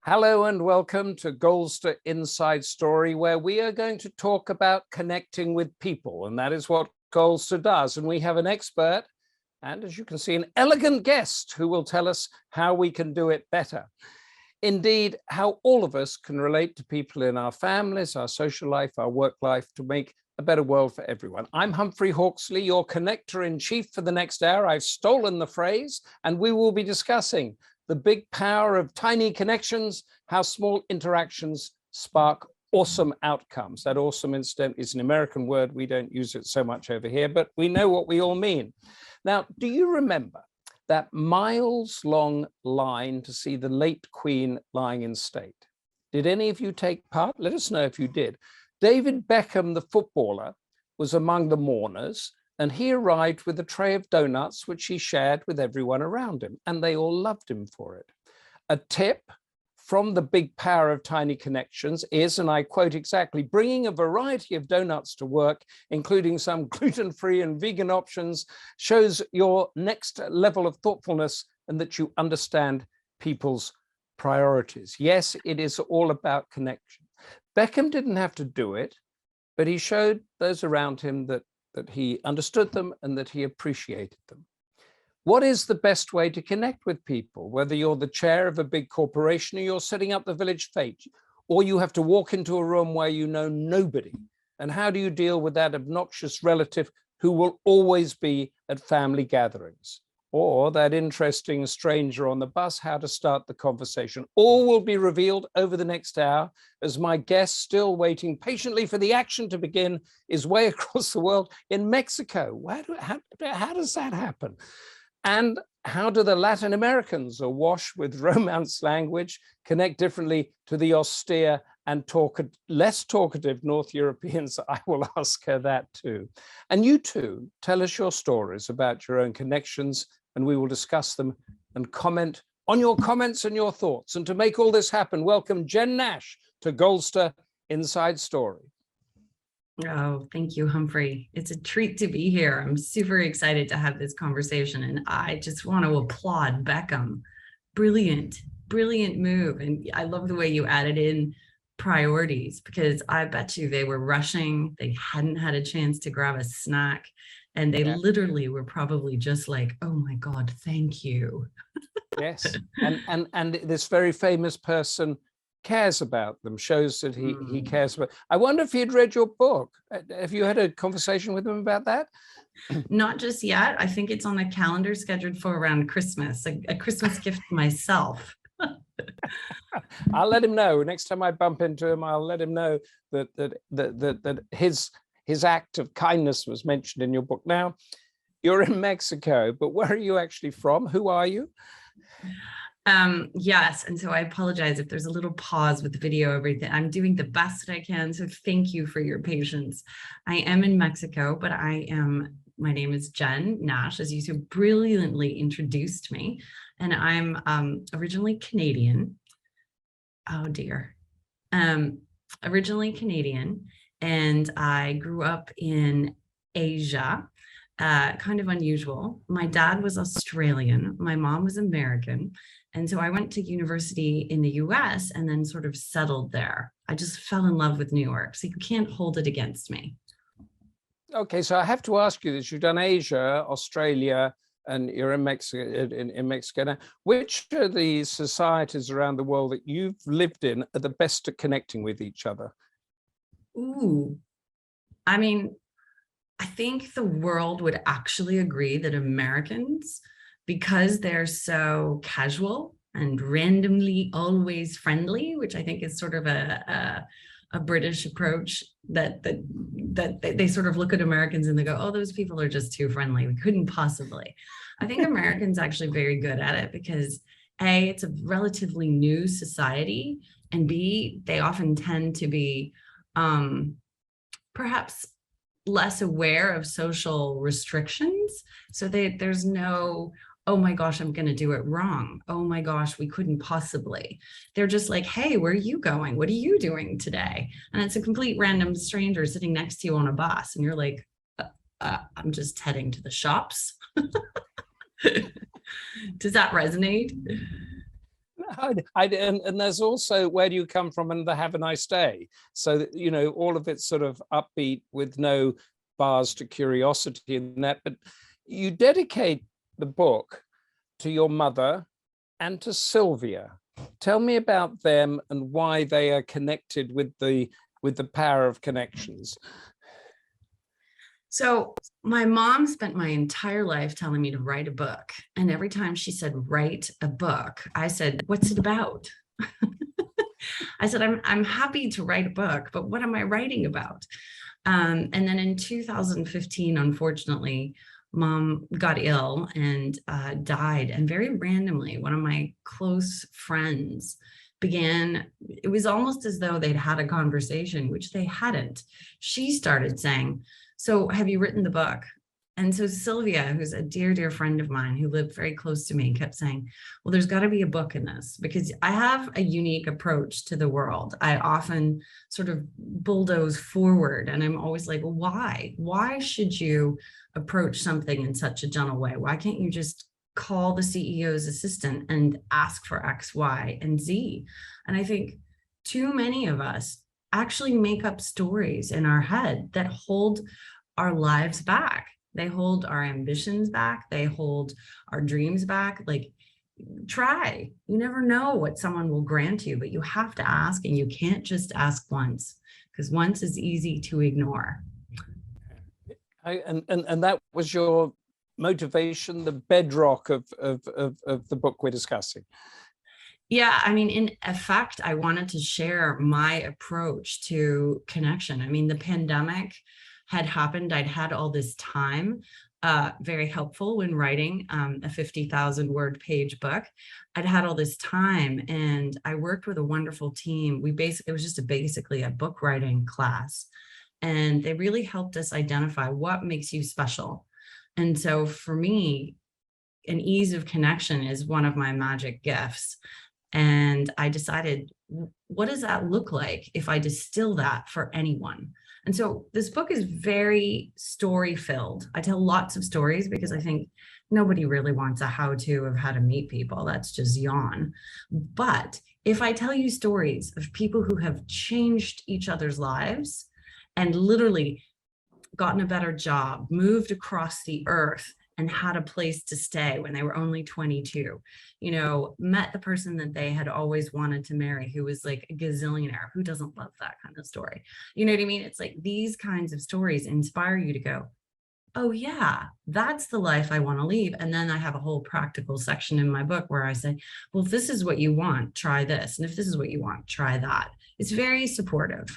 Hello and welcome to Goldster Inside Story, where we are going to talk about connecting with people, and that is what Goldster does. And we have an expert, and as you can see, an elegant guest who will tell us how we can do it better. Indeed, how all of us can relate to people in our families, our social life, our work life to make a better world for everyone. I'm Humphrey Hawkseley, your connector in chief for the next hour. I've stolen the phrase, and we will be discussing the big power of tiny connections, how small interactions spark awesome outcomes. That awesome, incidentally, is an American word. We don't use it so much over here, but we know what we all mean. Now, do you remember that miles-long line to see the late Queen lying in state? Did any of you take part? Let us know if you did. David Beckham, the footballer, was among the mourners, and he arrived with a tray of donuts, which he shared with everyone around him, and they all loved him for it. A tip from the big power of tiny connections is, and I quote exactly, bringing a variety of donuts to work, including some gluten-free and vegan options, shows your next level of thoughtfulness and that you understand people's priorities. Yes, it is all about connection. Beckham didn't have to do it, but he showed those around him that he understood them and that he appreciated them. What is the best way to connect with people, whether you're the chair of a big corporation or you're setting up the village fete, or you have to walk into a room where you know nobody? And how do you deal with that obnoxious relative who will always be at family gatherings? Or that interesting stranger on the bus, how to start the conversation? All will be revealed over the next hour as my guest, still waiting patiently for the action to begin, is way across the world in Mexico. How does that happen? And how do the Latin Americans, awash with Romance language, connect differently to the austere and less talkative North Europeans? I will ask her that too. And you too, tell us your stories about your own connections, and we will discuss them and comment on your comments and your thoughts. And to make all this happen, welcome Jen Nash to Goldster Inside Story. Oh, thank you, Humphrey. It's a treat to be here. I'm super excited to have this conversation, and I just want to applaud Beckham. Brilliant, brilliant move. And I love the way you added in priorities, because I bet you they were rushing. They hadn't had a chance to grab a snack, and they literally were probably just like, oh my God, thank you. Yes, and this very famous person cares about them, shows that he cares about. I wonder if he'd read your book. Have you had a conversation with him about that? Not just yet. I think it's on the calendar scheduled for around Christmas, a Christmas gift to myself. I'll let him know. Next time I bump into him, I'll let him know that his act of kindness was mentioned in your book. Now, you're in Mexico, but where are you actually from? Who are you? Yes, and so I apologize if there's a little pause with the video, everything. I'm doing the best that I can, so thank you for your patience. I am in Mexico, but my name is Jen Nash, as you so brilliantly introduced me, and I'm originally Canadian. Oh dear. Originally Canadian, and I grew up in Asia. Kind of unusual. My dad was Australian, my mom was American. And so I went to university in the US and then sort of settled there. I just fell in love with New York, so you can't hold it against me. Okay, so I have to ask you this. You've done Asia, Australia, and you're in Mexico. In Mexico now. Which are the societies around the world that you've lived in are the best at connecting with each other? Ooh, I mean, I think the world would actually agree that Americans, because they're so casual and randomly always friendly, which I think is sort of a British approach, that they sort of look at Americans and they go, oh, those people are just too friendly. We couldn't possibly. I think Americans are actually very good at it because A, it's a relatively new society, and B, they often tend to be perhaps less aware of social restrictions. So there's no, oh my gosh, I'm going to do it wrong. Oh my gosh, we couldn't possibly. They're just like, hey, where are you going? What are you doing today? And it's a complete random stranger sitting next to you on a bus. And you're like, I'm just heading to the shops. Does that resonate? And there's also Where Do You Come From and the Have a Nice Day. So that, you know, all of it's sort of upbeat with no bars to curiosity in that. But you dedicate the book to your mother and to Sylvia. Tell me about them and why they are connected with the power of connections. So my mom spent my entire life telling me to write a book. And every time she said, write a book, I said, what's it about? I said, I'm happy to write a book, but what am I writing about? And then in 2015, unfortunately, Mom got ill and died. And very randomly, one of my close friends it was almost as though they'd had a conversation, which they hadn't. She started saying, so have you written the book? And so Sylvia, who's a dear, dear friend of mine who lived very close to me, kept saying, well, there's got to be a book in this, because I have a unique approach to the world. I often sort of bulldoze forward, and I'm always like, why? Why should you approach something in such a gentle way? Why can't you just call the CEO's assistant and ask for X, Y, and Z? And I think too many of us actually make up stories in our head that hold our lives back. They hold our ambitions back. They hold our dreams back. Like, try. You never know what someone will grant you, but you have to ask, and you can't just ask once, because once is easy to ignore. And that was your motivation, the bedrock of the book we're discussing. Yeah, I mean, in effect, I wanted to share my approach to connection. I mean, the pandemic had happened. I'd had all this time, very helpful when writing a 50,000 word page book. I'd had all this time, and I worked with a wonderful team. It was just basically a book writing class, and they really helped us identify what makes you special. And so for me, an ease of connection is one of my magic gifts. And I decided, what does that look like if I distill that for anyone? And so this book is very story filled. I tell lots of stories because I think nobody really wants a how-to of how to meet people. That's just yawn. But if I tell you stories of people who have changed each other's lives and literally gotten a better job, moved across the earth, and had a place to stay when they were only 22, you know, met the person that they had always wanted to marry, who was like a gazillionaire. Who doesn't love that kind of story? You know what I mean? It's like these kinds of stories inspire you to go, oh yeah, that's the life I want to lead. And then I have a whole practical section in my book where I say, well, if this is what you want, try this. And if this is what you want, try that. It's very supportive.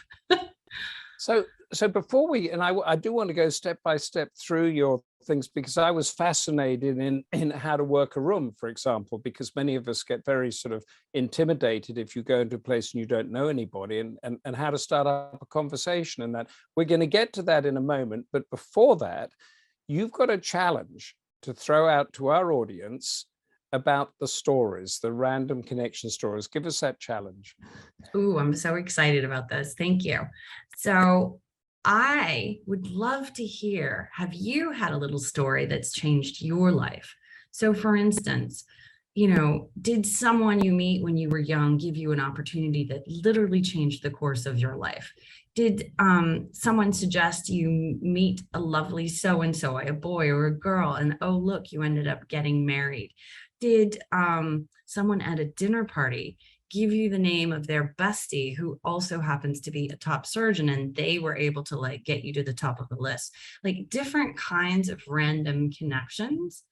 So before I do want to go step by step through your things, because I was fascinated in how to work a room, for example, because many of us get very sort of intimidated if you go into a place and you don't know anybody, and how to start up a conversation, and that we're going to get to that in a moment. But before that, you've got a challenge to throw out to our audience about the stories, the random connection stories. Give us that challenge. Ooh, I'm so excited about this. Thank you. So I would love to hear, have you had a little story that's changed your life? So for instance, you know, did someone you meet when you were young give you an opportunity that literally changed the course of your life? Did someone suggest you meet a lovely so-and-so, a boy or a girl, and oh, look, you ended up getting married? Did someone at a dinner party give you the name of their bestie who also happens to be a top surgeon, and they were able to like get you to the top of the list? Like, different kinds of random connections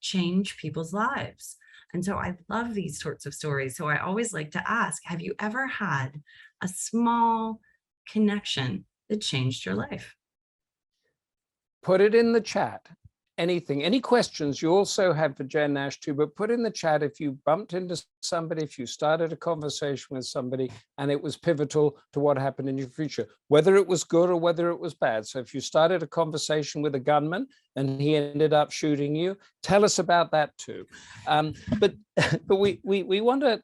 change people's lives. And so I love these sorts of stories. So I always like to ask, have you ever had a small connection that changed your life? Put it in the chat. Anything, any questions you also have for Jen Nash too, but put in the chat if you bumped into somebody, if you started a conversation with somebody and it was pivotal to what happened in your future, whether it was good or whether it was bad. So if you started a conversation with a gunman and he ended up shooting you, tell us about that too. But we want to,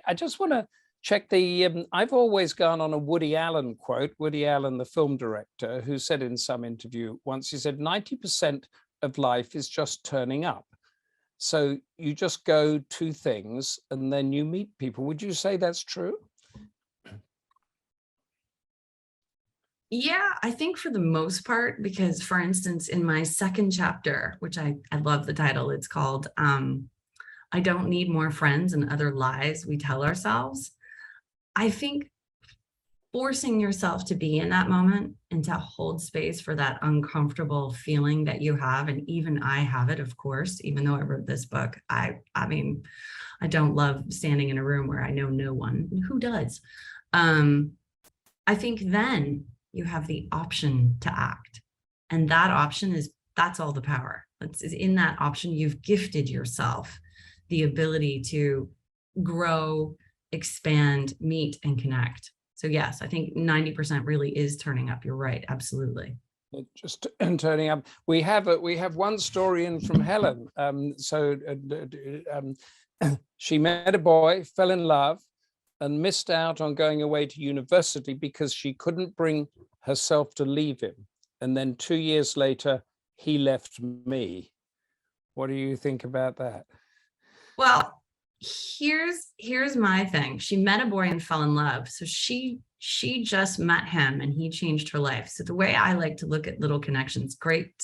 I just want to check the, I've always gone on a Woody Allen quote, Woody Allen, the film director, who said in some interview once, he said, 90% of life is just turning up. So you just go to things and then you meet people. Would you say that's true? Yeah, I think for the most part, because for instance, in my second chapter, which I love the title, it's called I Don't Need More Friends and Other Lies We Tell Ourselves. I think forcing yourself to be in that moment and to hold space for that uncomfortable feeling that you have, and even I have it, of course, even though I wrote this book. I mean, I don't love standing in a room where I know no one. Who does? I think then you have the option to act. And that option that's all the power. It's in that option, you've gifted yourself the ability to grow, expand, meet, and connect. So yes, I think 90% really is turning up. You're right. Absolutely. Just turning up. We have one story in from Helen. She met a boy, fell in love, and missed out on going away to university because she couldn't bring herself to leave him. And then 2 years later, he left me. What do you think about that? Well, here's my thing. She met a boy and fell in love. So she just met him and he changed her life. So the way I like to look at little connections, great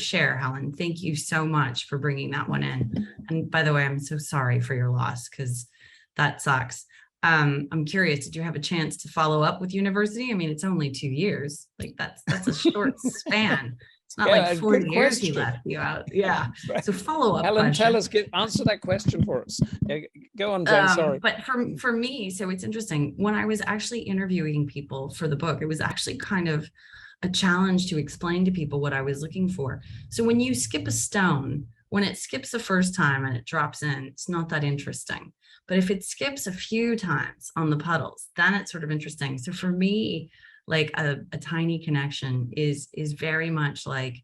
share, Helen. Thank you so much for bringing that one in. And by the way, I'm so sorry for your loss because that sucks. I'm curious, did you have a chance to follow up with university? I mean, it's only 2 years. Like that's a short span. It's not like 40 years he left you out. Yeah. Right. So follow up Helen, question. tell us, answer that question for us. Go on, Jen, sorry. But for me, so it's interesting. When I was actually interviewing people for the book, it was actually kind of a challenge to explain to people what I was looking for. So when you skip a stone, when it skips the first time and it drops in, it's not that interesting. But if it skips a few times on the puddles, then it's sort of interesting. So for me, like a tiny connection is very much like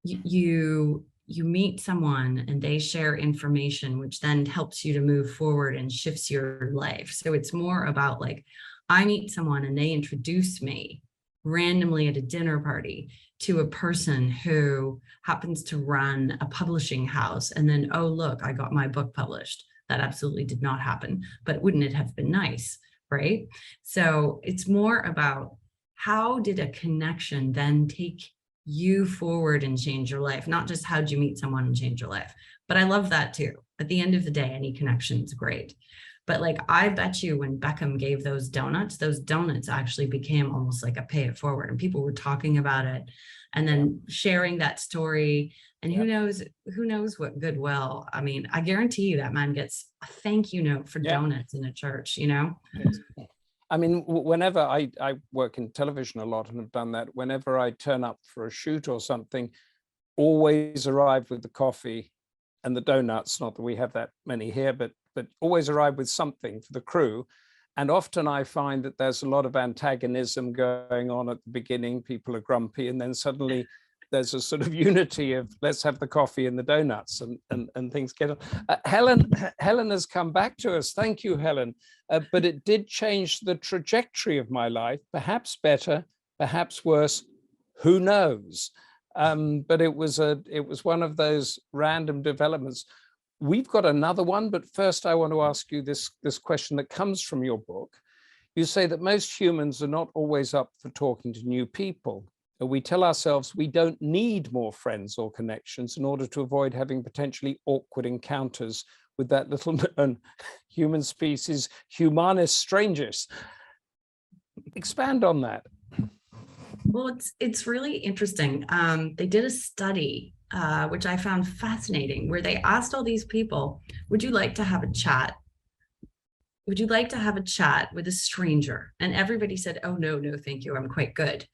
you meet someone and they share information, which then helps you to move forward and shifts your life. So it's more about like, I meet someone and they introduce me randomly at a dinner party to a person who happens to run a publishing house. And then, oh, look, I got my book published. That absolutely did not happen, but wouldn't it have been nice, right? So it's more about how did a connection then take you forward and change your life, not just how'd you meet someone and change your life. But I love that too. At the end of the day, any connection is great. But like, I bet you when Beckham gave those donuts actually became almost like a pay it forward, and people were talking about it and then sharing that story. And who knows what goodwill. I mean, I guarantee you that man gets a thank you note for donuts in a church, you know? Yes. I mean, whenever I work in television a lot and have done that, whenever I turn up for a shoot or something, always arrive with the coffee and the donuts. Not that we have that many here, but always arrive with something for the crew. And often I find that there's a lot of antagonism going on at the beginning. People are grumpy, and then suddenly there's a sort of unity of let's have the coffee and the donuts, and things get on. Helen has come back to us. Thank you, Helen. But it did change the trajectory of my life, perhaps better, perhaps worse, who knows? But it was one of those random developments. We've got another one, but first I want to ask you this question that comes from your book. You say that most humans are not always up for talking to new people. We tell ourselves we don't need more friends or connections in order to avoid having potentially awkward encounters with that little known human species, humanus strangers. Expand on that. Well, it's really interesting. They did a study, which I found fascinating, where they asked all these people, would you like to have a chat? Would you like to have a chat with a stranger? And everybody said, oh, no, thank you. I'm quite good.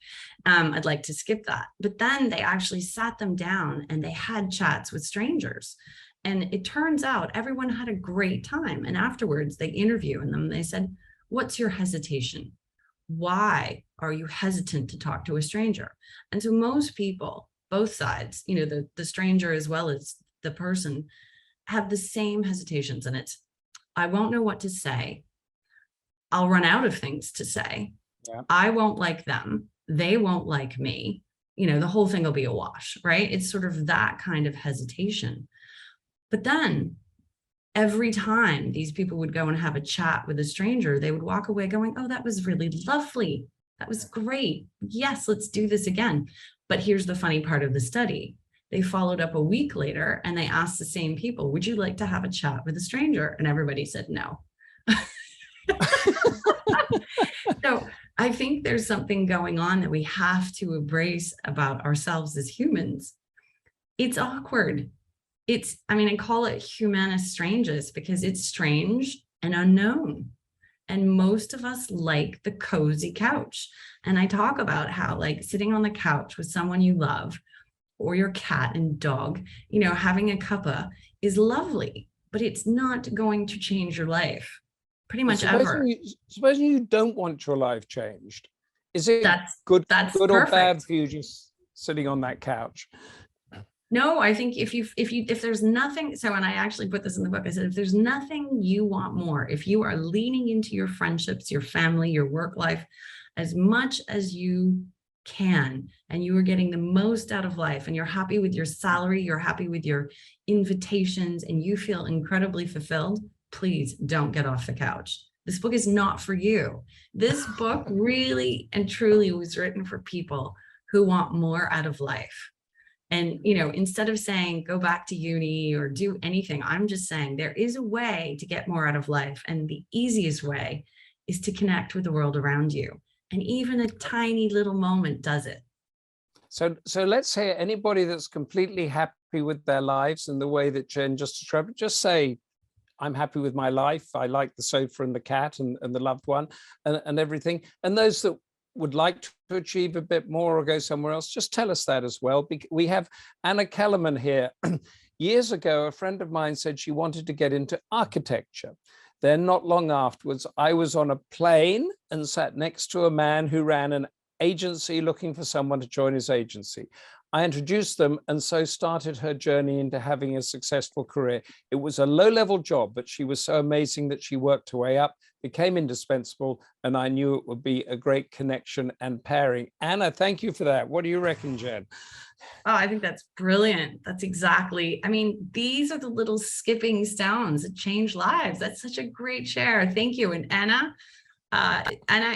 I'd like to skip that. But then they actually sat them down and they had chats with strangers. And it turns out everyone had a great time. And afterwards they interviewed them. They said, what's your hesitation? Why are you hesitant to talk to a stranger? And so most people, both sides, you know, the stranger as well as the person, have the same hesitations. And it's, I won't know what to say. I'll run out of things to say. Yeah. I won't like them. They won't like me. You know, the whole thing will be a wash, right? It's sort of that kind of hesitation. But then every time these people would go and have a chat with a stranger, they would walk away going, oh, that was really lovely. That was great. Yes, let's do this again. But here's the funny part of the study. They followed up a week later and they asked the same people, would you like to have a chat with a stranger? And everybody said no. So I think there's something going on that we have to embrace about ourselves as humans. It's awkward. I call it humanus strangus because it's strange and unknown. And most of us like the cozy couch. And I talk about how like sitting on the couch with someone you love or your cat and dog, having a cuppa is lovely, but it's not going to change your life pretty much ever. Supposing you don't want your life changed. Is it good or bad for you just sitting on that couch? No, I think if there's nothing, so, and I actually put this in the book, I said, if there's nothing you want more, if you are leaning into your friendships, your family, your work life, as much as you can, and you are getting the most out of life, and you're happy with your salary, you're happy with your invitations, and you feel incredibly fulfilled, please don't get off the couch. This book is not for you. This book really and truly was written for people who want more out of life. And, instead of saying, go back to uni or do anything, I'm just saying there is a way to get more out of life. And the easiest way is to connect with the world around you. And even a tiny little moment does it. So let's say anybody that's completely happy with their lives and the way that Jen just described, just say, I'm happy with my life. I like the sofa and the cat and the loved one and everything. And those that would like to achieve a bit more or go somewhere else, just tell us that as well. We have Anna Kellerman here. Years ago, a friend of mine said she wanted to get into architecture. Then not long afterwards, I was on a plane and sat next to a man who ran an agency looking for someone to join his agency. I introduced them and so started her journey into having a successful career. It was a low-level job, but she was so amazing that she worked her way up, became indispensable, and I knew it would be a great connection and pairing. Anna, thank you for that. What do you reckon, Jen? Oh, I think that's brilliant. That's exactly, these are the little skipping stones that change lives. That's such a great share. Thank you. And Anna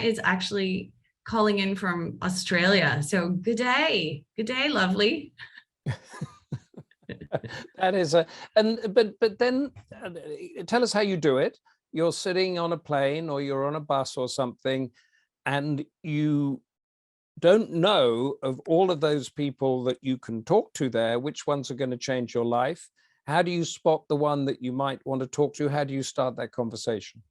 is actually calling in from Australia. So good day, lovely. That is but then tell us how you do it. You're sitting on a plane or you're on a bus or something, and you don't know of all of those people that you can talk to there, which ones are going to change your life. How do you spot the one that you might want to talk to? How do you start that conversation?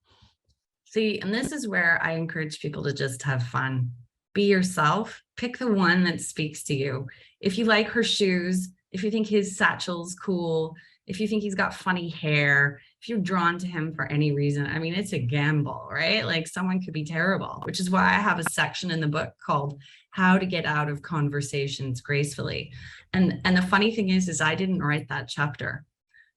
See, and this is where I encourage people to just have fun. Be yourself. Pick the one that speaks to you. If you like her shoes, if you think his satchel's cool, if you think he's got funny hair, if you're drawn to him for any reason, it's a gamble, right? Like someone could be terrible, which is why I have a section in the book called How to Get Out of Conversations Gracefully. And the funny thing is I didn't write that chapter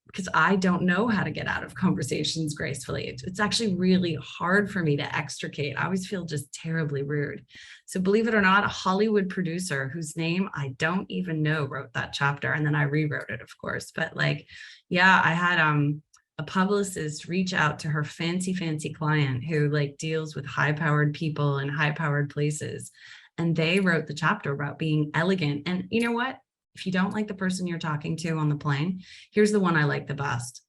because I don't know how to get out of conversations gracefully. It's actually really hard for me to extricate. I always feel just terribly rude. So believe it or not, a Hollywood producer whose name I don't even know wrote that chapter. And then I rewrote it, of course. But I had a publicist reach out to her fancy client who deals with high-powered people and high-powered places. And they wrote the chapter about being elegant. And you know what? If you don't like the person you're talking to on the plane, here's the one I like the best.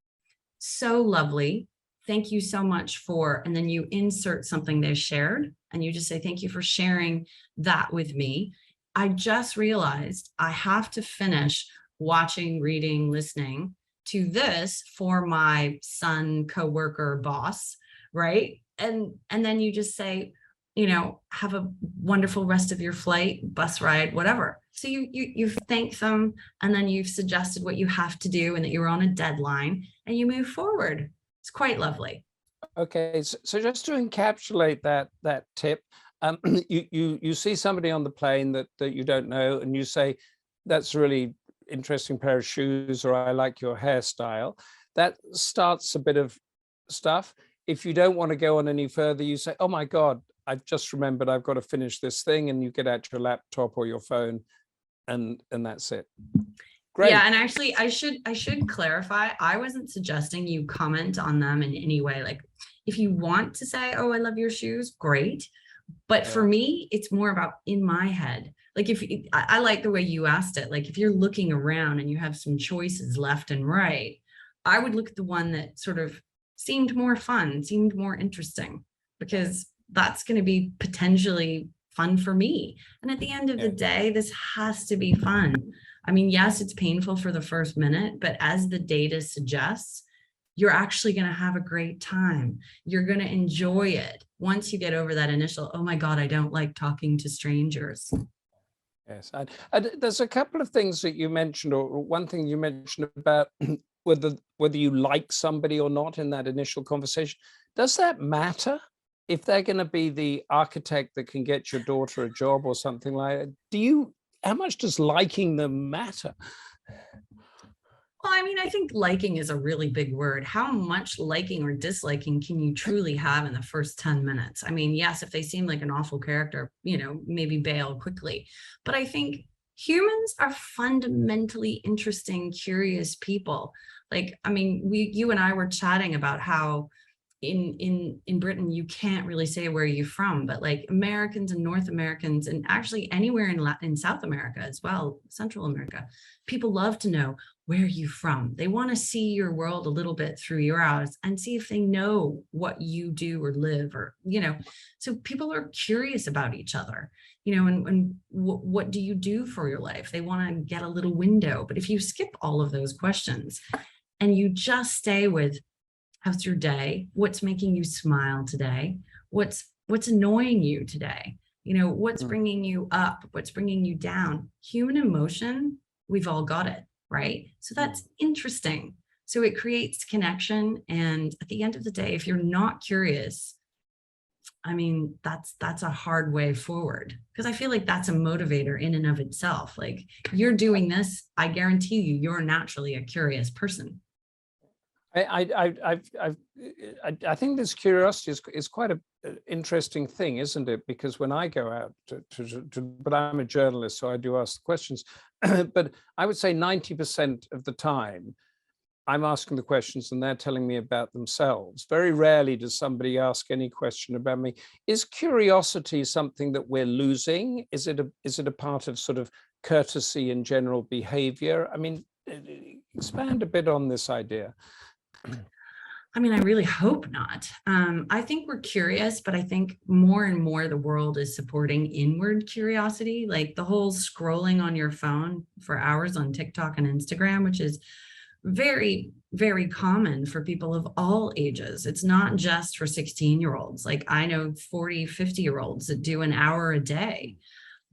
So lovely. Thank you so much for, and then you insert something they shared and you just say, thank you for sharing that with me. I just realized I have to finish watching, reading, listening to this for my son, coworker, boss, right? And then you just say, have a wonderful rest of your flight, bus ride, whatever. So you've thanked them, and then you've suggested what you have to do and that you're on a deadline, and you move forward. It's quite lovely. Okay, so just to encapsulate that tip, you see somebody on the plane that you don't know, and you say, that's a really interesting pair of shoes, or I like your hairstyle. That starts a bit of stuff. If you don't want to go on any further, you say, oh my God, I've just remembered I've got to finish this thing, and you get out your laptop or your phone, and that's it. Great. Yeah, and actually I should clarify, I wasn't suggesting you comment on them in any way. Like if you want to say, oh, I love your shoes, great. But for me, it's more about in my head. Like if I like the way you asked it, like if you're looking around and you have some choices left and right, I would look at the one that sort of seemed more fun, seemed more interesting, because that's going to be potentially fun for me. And at the end of the day, this has to be fun. I mean, yes, it's painful for the first minute, but as the data suggests, you're actually going to have a great time. You're going to enjoy it once you get over that initial, oh my God, I don't like talking to strangers. Yes, and there's a couple of things that you mentioned, or one thing you mentioned about whether you like somebody or not in that initial conversation. Does that matter if they're going to be the architect that can get your daughter a job or something like that? How much does liking them matter? Well, I mean, I think liking is a really big word. How much liking or disliking can you truly have in the first 10 minutes? I mean, yes, if they seem like an awful character, maybe bail quickly. But I think humans are fundamentally interesting, curious people. Like, I mean, you and I were chatting about how in Britain, you can't really say where you're from, but like Americans and North Americans, and actually anywhere in South America as well, Central America, people love to know where you're from. They want to see your world a little bit through your eyes and see if they know what you do or live, or, so people are curious about each other, and what do you do for your life? They want to get a little window. But if you skip all of those questions and you just stay with, how's your day? What's making you smile today? What's annoying you today? What's bringing you up? What's bringing you down? Human emotion, we've all got it, right? So that's interesting. So it creates connection. And at the end of the day, if you're not curious, I mean, that's a hard way forward, because I feel like that's a motivator in and of itself. Like, you're doing this, I guarantee you're naturally a curious person. I think this curiosity is quite an interesting thing, isn't it? Because when I go out but I'm a journalist, so I do ask the questions, but I would say 90% of the time I'm asking the questions and they're telling me about themselves. Very rarely does somebody ask any question about me. Is curiosity something that we're losing? Is it a part of sort of courtesy and general behavior? I mean, expand a bit on this idea. I mean, I really hope not. I think we're curious, but I think more and more the world is supporting inward curiosity, like the whole scrolling on your phone for hours on TikTok and Instagram, which is very, very common for people of all ages. It's not just for 16-year-olds. Like, I know 40, 50-year-olds that do an hour a day,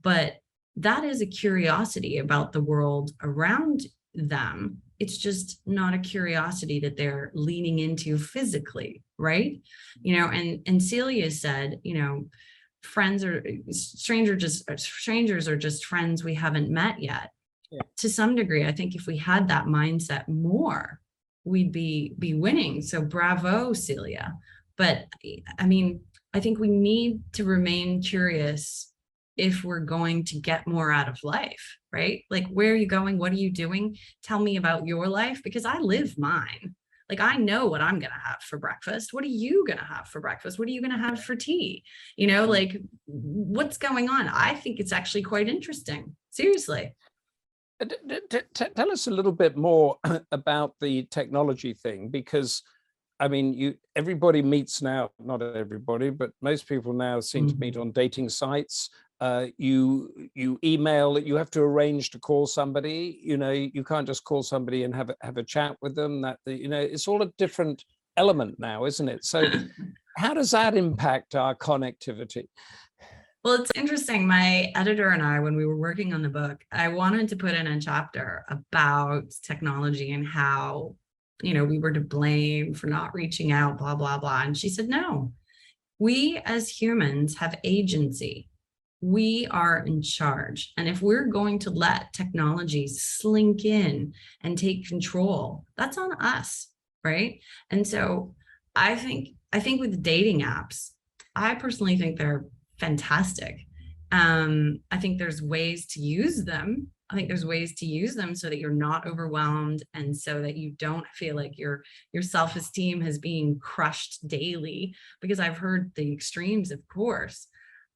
but that is a curiosity about the world around them. It's just not a curiosity that they're leaning into physically, right? And Celia said, strangers are just friends we haven't met yet. Yeah. To some degree, I think if we had that mindset more, we'd be winning. So bravo, Celia. But I mean, I think we need to remain curious if we're going to get more out of life, right? Like, where are you going? What are you doing? Tell me about your life, because I live mine. Like, I know what I'm going to have for breakfast. What are you going to have for breakfast? What are you going to have for tea? Like, what's going on? I think it's actually quite interesting. Seriously. Tell us a little bit more about the technology thing, because I mean, everybody meets now, not everybody, but most people now seem to meet on dating sites. You email, you have to arrange to call somebody, you can't just call somebody and have a chat with them. It's all a different element now, isn't it? So how does that impact our connectivity? Well, it's interesting. My editor and I, when we were working on the book, I wanted to put in a chapter about technology and how, we were to blame for not reaching out, blah, blah, blah. And she said, no, we as humans have agency. We are in charge. And if we're going to let technology slink in and take control, that's on us, right? And so I think with dating apps, I personally think they're fantastic. I think there's ways to use them I think there's ways to use them so that you're not overwhelmed and so that you don't feel like your self-esteem is being crushed daily, because I've heard the extremes, of course.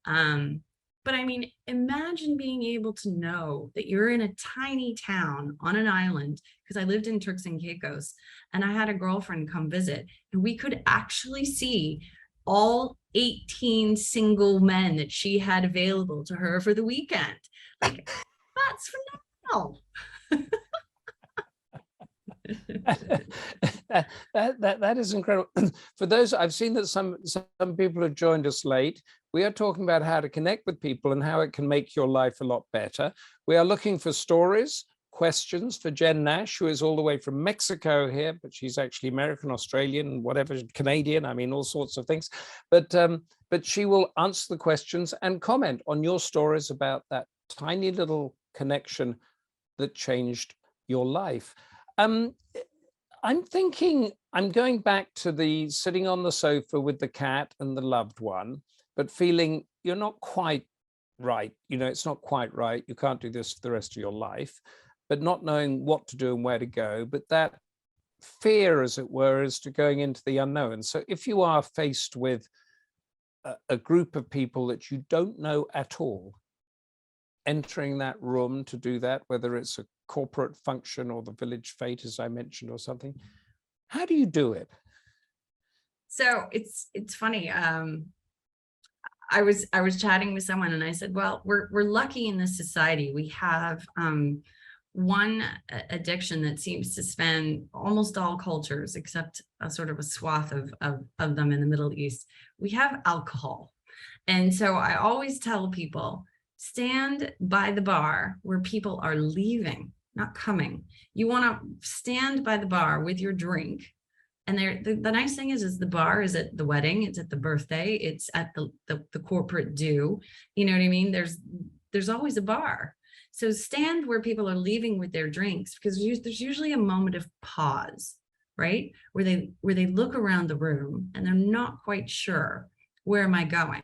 But I mean, imagine being able to know that you're in a tiny town on an island, because I lived in Turks and Caicos and I had a girlfriend come visit and we could actually see all 18 single men that she had available to her for the weekend. Like, that's phenomenal. That is incredible. For those, I've seen that some people have joined us late. We are talking about how to connect with people and how it can make your life a lot better. We are looking for stories, questions for Jen Nash, who is all the way from Mexico here, but she's actually American, Australian, whatever, Canadian, I mean, all sorts of things. But she will answer the questions and comment on your stories about that tiny little connection that changed your life. I'm thinking, I'm going back to the sitting on the sofa with the cat and the loved one, but feeling you're not quite right. You know, it's not quite right. You can't do this for the rest of your life, but not knowing what to do and where to go. But that fear, as it were, is to going into the unknown. So if you are faced with a group of people that you don't know at all, entering that room to do that, whether it's a corporate function or the village fete, as I mentioned, or something, how do you do it? So it's funny. I was chatting with someone and I said, well, we're lucky in this society. We have one addiction that seems to span almost all cultures, except a sort of a swath of them in the Middle East. We have alcohol. And so I always tell people, stand by the bar where people are leaving, not coming. You want to stand by the bar with your drink. And the nice thing is the bar is at the wedding, it's at the birthday, it's at the corporate do. You know what I mean? There's always a bar. So stand where people are leaving with their drinks, because there's usually a moment of pause, right? Where they look around the room and they're not quite sure, where am I going?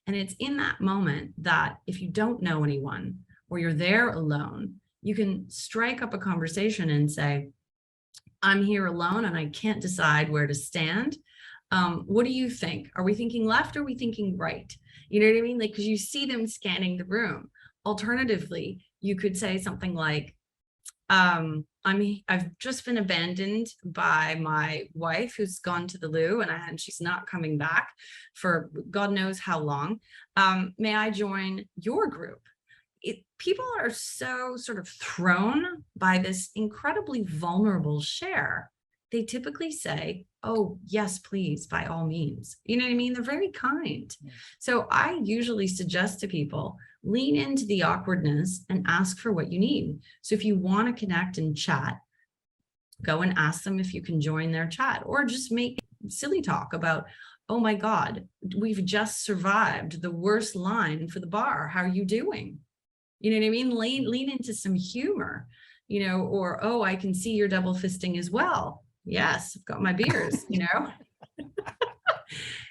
And it's in that moment that if you don't know anyone or you're there alone, you can strike up a conversation and say, I'm here alone and I can't decide where to stand. What do you think? Are we thinking left or are we thinking right? You know what I mean? Like, because you see them scanning the room. Alternatively, you could say something like, I've just been abandoned by my wife who's gone to the loo and she's not coming back for God knows how long. May I join your group? People are so sort of thrown by this incredibly vulnerable share. They typically say, oh, yes, please, by all means. You know what I mean? They're very kind. Yeah. So I usually suggest to people, lean into the awkwardness and ask for what you need. So if you want to connect and chat, go and ask them if you can join their chat, or just make silly talk about, oh my God, we've just survived the worst line for the bar. How are you doing? You know what I mean? Lean into some humor, you know, or, oh, I can see you're double fisting as well. Yes, I've got my beers, you know,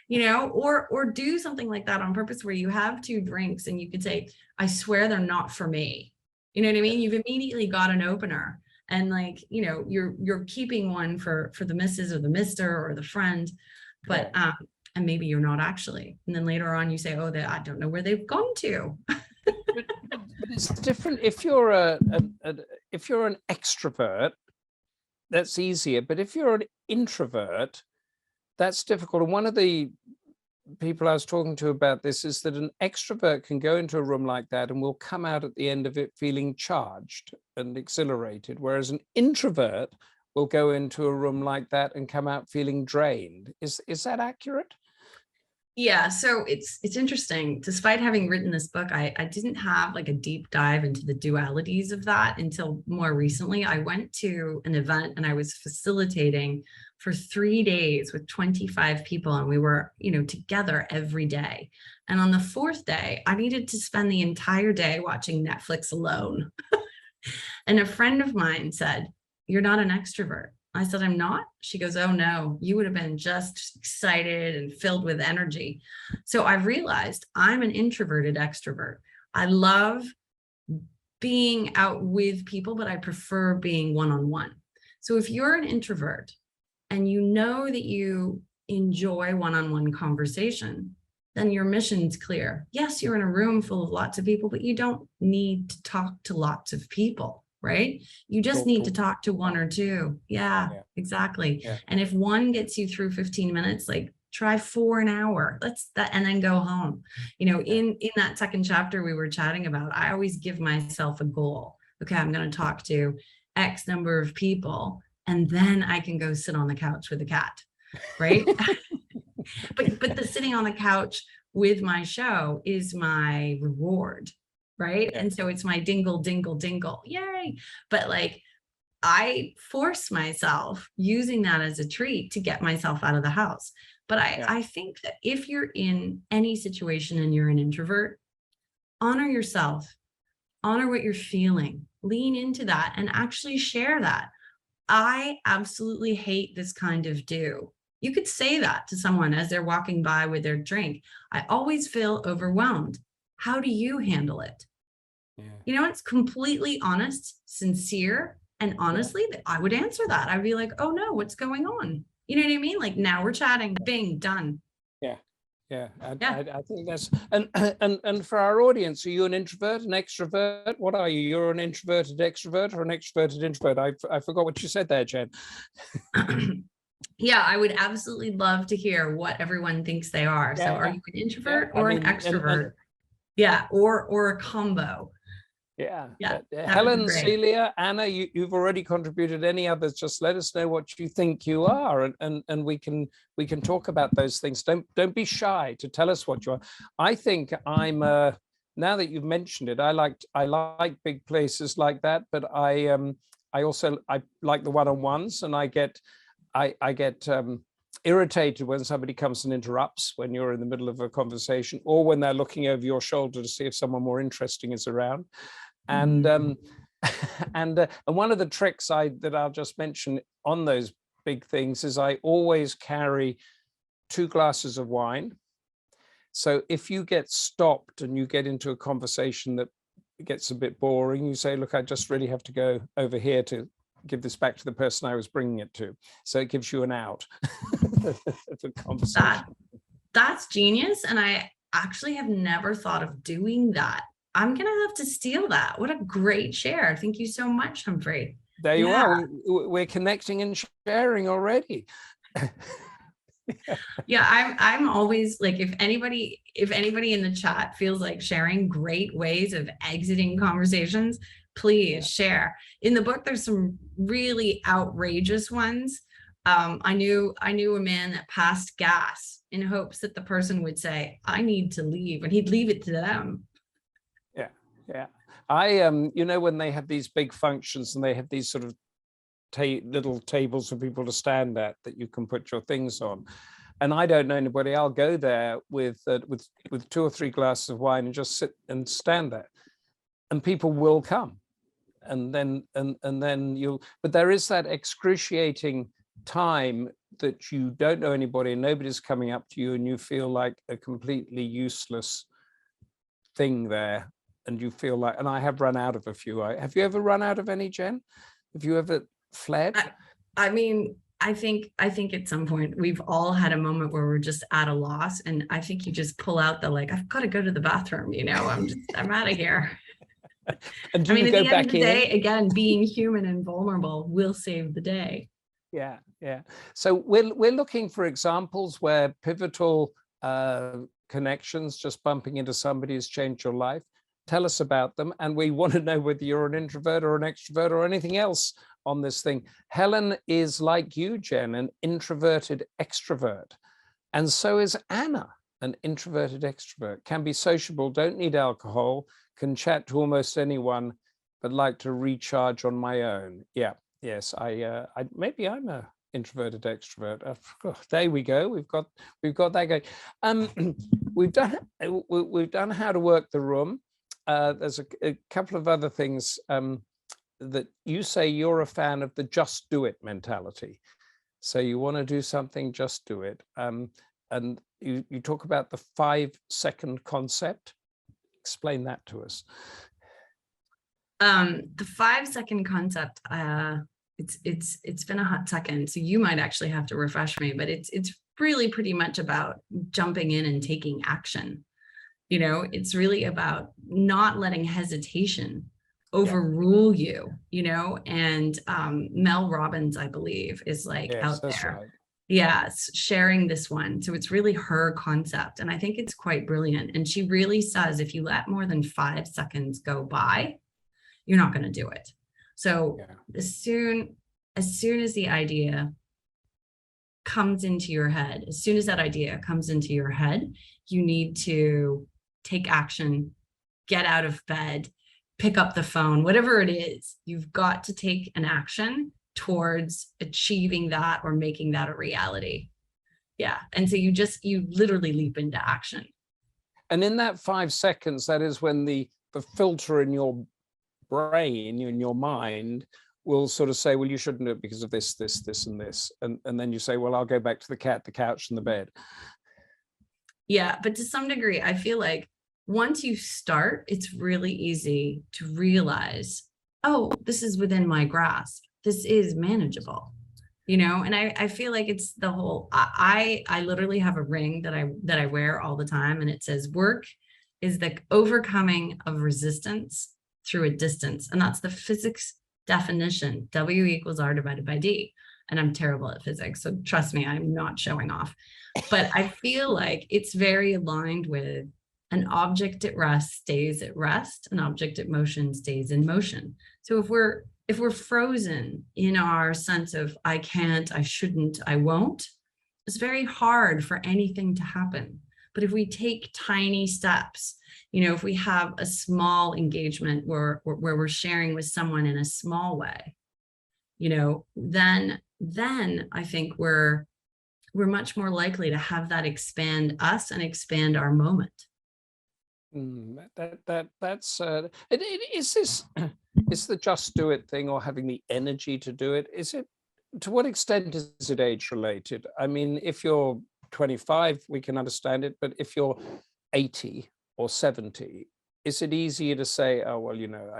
you know, or do something like that on purpose where you have two drinks and you could say, I swear they're not for me. You know what I mean? You've immediately got an opener, and like, you know, you're keeping one for the missus or the mister or the friend, but, and maybe you're not actually. And then later on you say, oh, I don't know where they've gone to. But it's different if you're if you're an extrovert, that's easier. But if you're an introvert, that's difficult. And one of the people I was talking to about this is that an extrovert can go into a room like that and will come out at the end of it feeling charged and exhilarated, whereas an introvert will go into a room like that and come out feeling drained. Is that accurate? Yeah, so it's interesting. Despite having written this book, I didn't have like a deep dive into the dualities of that until more recently. I went to an event and I was facilitating for 3 days with 25 people, and we were, you know, together every day. And on the 4th day, I needed to spend the entire day watching Netflix alone. And a friend of mine said, "You're not an extrovert." I said, "I'm not." She goes, "Oh no, you would have been just excited and filled with energy." So I've realized I'm an introverted extrovert. I love being out with people, but I prefer being one-on-one. So if you're an introvert and you know that you enjoy one-on-one conversation, then your mission's clear. Yes, you're in a room full of lots of people, but you don't need to talk to lots of people, right? You just need to talk to one or two. Yeah, exactly. Yeah. And if one gets you through 15 minutes, like try 4 an hour. Let's that, and then go home. You know, in that second chapter we were chatting about, I always give myself a goal. Okay, I'm going to talk to X number of people, and then I can go sit on the couch with the cat, right? but the sitting on the couch with my show is my reward, right? And so it's my dingle, dingle, dingle, yay. But like, I force myself using that as a treat to get myself out of the house. But I think that if you're in any situation and you're an introvert, honor yourself, honor what you're feeling, lean into that and actually share that. I absolutely hate this kind of do. You could say that to someone as they're walking by with their drink. I always feel overwhelmed. How do you handle it? You know, it's completely honest, sincere, and honestly, I would answer that. I'd be like, oh no, what's going on? You know what I mean? Like, now we're chatting, bing, done. I think that's, and for our audience, are you an introvert, an extrovert? What are you? You're an introverted extrovert or an extroverted introvert? I forgot what you said there, Jen. Yeah, I would absolutely love to hear what everyone thinks they are. So are you an introvert or an extrovert? Or a combo. Helen, Celia, Anna, you've already contributed. Any others, just let us know what you think you are, and we can talk about those things. Don't be shy to tell us what you are. I think I'm now that you've mentioned it, I like big places like that, but I also like the one-on-ones, and I get irritated when somebody comes and interrupts when you're in the middle of a conversation, or when they're looking over your shoulder to see if someone more interesting is around. And and one of the tricks that I'll just mention on those big things is I always carry 2 glasses of wine. So if you get stopped and you get into a conversation that gets a bit boring, you say, look, I just really have to go over here to give this back to the person I was bringing it to. So it gives you an out of the conversation. That's genius. And I actually have never thought of doing that. I'm going to have to steal that. What a great share. Thank you so much, Humphrey. There you are. We're connecting and sharing already. I'm always like, if anybody in the chat feels like sharing great ways of exiting conversations, please share. In the book, there's some really outrageous ones. I knew a man that passed gas in hopes that the person would say, I need to leave, and he'd leave it to them. I you know, when they have these big functions and they have these sort of little tables for people to stand at that you can put your things on, and I don't know anybody, I'll go there with 2 or 3 glasses of wine and just sit and stand there, and people will come, and then you'll, but there is that excruciating time that you don't know anybody and nobody's coming up to you, and you feel like a completely useless thing there, and you feel like, and I have run out of a few. Have you ever run out of any, Jen? Have you ever fled? I mean, I think at some point we've all had a moment where we're just at a loss, and I think you just pull out the, like, I've got to go to the bathroom, you know, I'm out of here. And do I mean, you at go the back end of the in? day, again, being human and vulnerable will save the day. Yeah. So we're looking for examples where pivotal connections, just bumping into somebody, has changed your life. Tell us about them, and we want to know whether you're an introvert or an extrovert or anything else on this thing. Helen is, like you, Jen, an introverted extrovert, and so is Anna, an introverted extrovert. Can be sociable, don't need alcohol, can chat to almost anyone, but like to recharge on my own. Yes, maybe I'm a introverted extrovert. There we go. We've got that going. We've done how to work the room. There's a couple of other things that you say. You're a fan of the just do it mentality. So you want to do something, just do it. And you talk about the 5-second concept. Explain that to us. The 5-second concept, it's been a hot second, so you might actually have to refresh me, but it's really pretty much about jumping in and taking action. You know, it's really about not letting hesitation overrule you, you know, and Mel Robbins, I believe, is like Yes, out that's there. right. Yes, sharing this one. So it's really her concept. And I think it's quite brilliant. And she really says if you let more than 5 seconds go by, you're not going to do it. So Yeah. as soon as the idea comes into your head, as soon as that idea comes into your head, you need to take action, get out of bed, pick up the phone, whatever it is, you've got to take an action towards achieving that or making that a reality. Yeah. And so you literally leap into action. And in that 5 seconds, that is when the filter in your brain, in your mind, will sort of say, well, you shouldn't do it because of this, this, and this. And then you say, well, I'll go back to the cat, the couch, and the bed. Yeah. But to some degree, I feel like once you start, it's really easy to realize, oh, this is within my grasp. This is manageable, you know? And I feel like it's the whole, I literally have a ring that I wear all the time. And it says work is the overcoming of resistance through a distance. And that's the physics definition, W equals R divided by D. And I'm terrible at physics. So trust me, I'm not showing off. But I feel like it's very aligned with an object at rest stays at rest, an object at motion stays in motion. So if we're frozen in our sense of I can't, I shouldn't, I won't, it's very hard for anything to happen. But if we take tiny steps, you know, if we have a small engagement where we're sharing with someone in a small way, you know, then I think we're much more likely to have that expand us and expand our moment. That's is this is the just do it thing or having the energy to do it? Is it, to what extent is it age related? I mean, if you're 25, we can understand it, but if you're 80 or 70, is it easier to say, oh well, you know,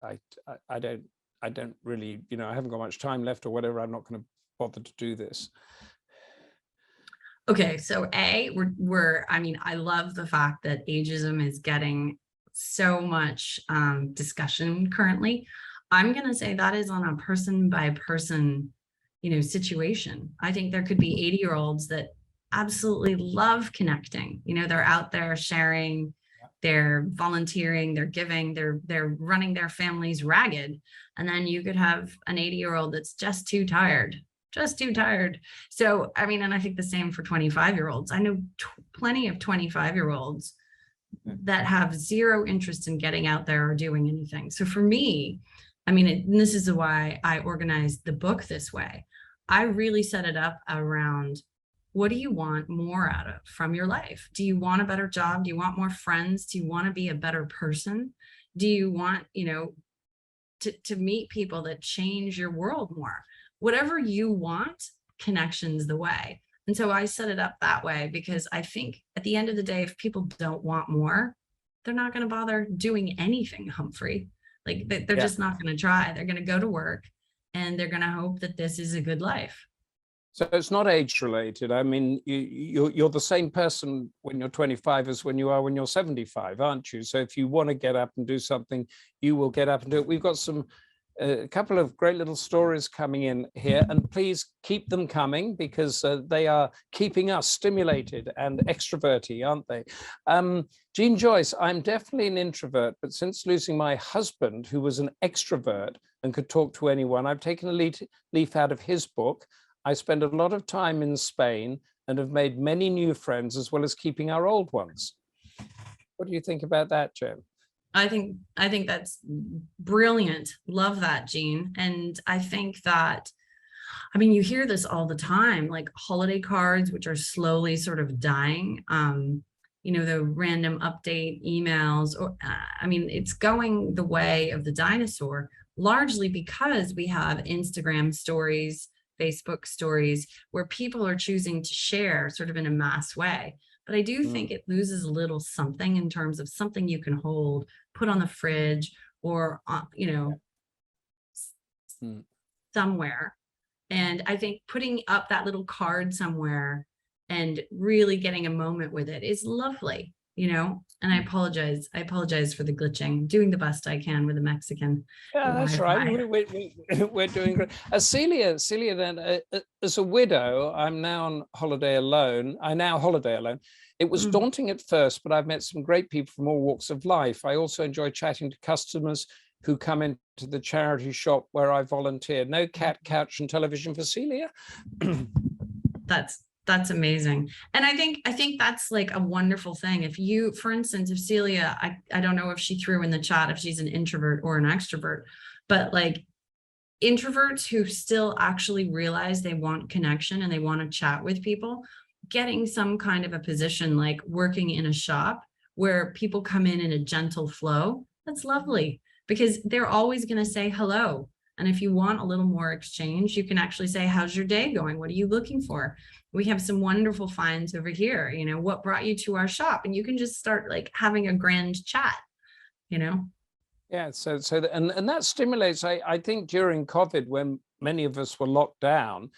I don't really, you know, I haven't got much time left or whatever, I'm not going to bother to do this? Okay, so I mean, I love the fact that ageism is getting so much discussion currently. I'm going to say that is on a person by person, you know, situation. I think there could be 80-year-olds that absolutely love connecting. You know, they're out there sharing, they're volunteering, they're giving, they're running their families ragged. And then you could have an 80-year-old that's just too tired. So, I mean, and I think the same for 25-year-olds. I know plenty of 25-year-olds that have zero interest in getting out there or doing anything. So for me, I mean, and this is why I organized the book this way. I really set it up around, what do you want more out of from your life? Do you want a better job? Do you want more friends? Do you want to be a better person? Do you want, you know, to meet people that change your world more? Whatever you want, connection's the way. And so I set it up that way because I think at the end of the day, if people don't want more, they're not going to bother doing anything, Humphrey. Like they're just not going to try. They're going to go to work and they're going to hope that this is a good life. So it's not age related. I mean, you're the same person when you're 25 as when you are when you're 75, aren't you? So if you want to get up and do something, you will get up and do it. We've got a couple of great little stories coming in here, and please keep them coming because they are keeping us stimulated and extroverty, aren't they? Jean Joyce, I'm definitely an introvert, but since losing my husband, who was an extrovert and could talk to anyone, I've taken a leaf out of his book. I spend a lot of time in Spain and have made many new friends as well as keeping our old ones. What do you think about that, Jen? I think that's brilliant. Love that, Jean. And I think that, I mean, you hear this all the time, like holiday cards, which are slowly sort of dying. You know, the random update emails, or I mean, it's going the way of the dinosaur, largely because we have Instagram stories, Facebook stories, where people are choosing to share sort of in a mass way. But I do think it loses a little something in terms of something you can hold, put on the fridge, or, Mm. somewhere. And I think putting up that little card somewhere and really getting a moment with it is lovely, and I apologize for the glitching, doing the best I can with a Mexican Yeah, that's right. Wi-Fi. We're doing great. Celia, then, as a widow, I'm now on holiday alone. I now holiday alone. It was daunting at first, but I've met some great people from all walks of life. I also enjoy chatting to customers who come into the charity shop where I volunteer. No cat, couch, and television for Celia. That's amazing. And I think that's like a wonderful thing. If you, for instance, if Celia, I don't know if she threw in the chat if she's an introvert or an extrovert, but like introverts who still actually realize they want connection and they want to chat with people, getting some kind of a position like working in a shop where people come in a gentle flow, that's lovely, because they're always going to say hello. And if you want a little more exchange, you can actually say, how's your day going? What are you looking for? We have some wonderful finds over here. What brought you to our shop? And you can just start like having a grand chat, Yeah, and that stimulates. I think during COVID, when many of us were locked down,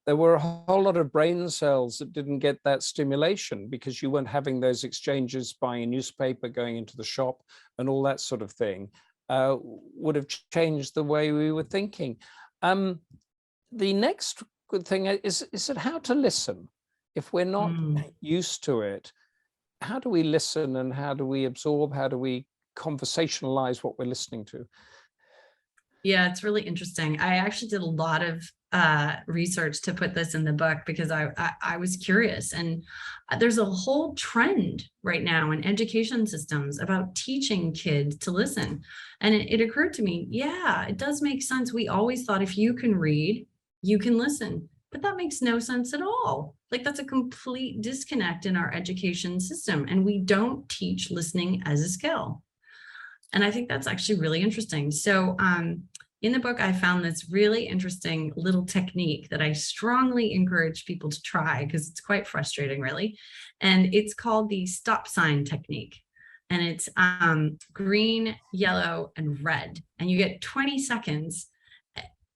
there were a whole lot of brain cells that didn't get that stimulation because you weren't having those exchanges, buying a newspaper, going into the shop, and all that sort of thing. Would have changed the way we were thinking. The next good thing is that how to listen. If we're not used to it, how do we listen and how do we absorb? How do we conversationalize what we're listening to? Yeah, it's really interesting. I actually did a lot of research to put this in the book because I was curious, and there's a whole trend right now in education systems about teaching kids to listen. And it occurred to me, yeah, it does make sense. We always thought if you can read, you can listen, but that makes no sense at all. Like that's a complete disconnect in our education system, and we don't teach listening as a skill. And I think that's actually really interesting. So in the book, I found this really interesting little technique that I strongly encourage people to try because it's quite frustrating, really. And it's called the stop sign technique. And it's green, yellow, and red. And you get 20 seconds.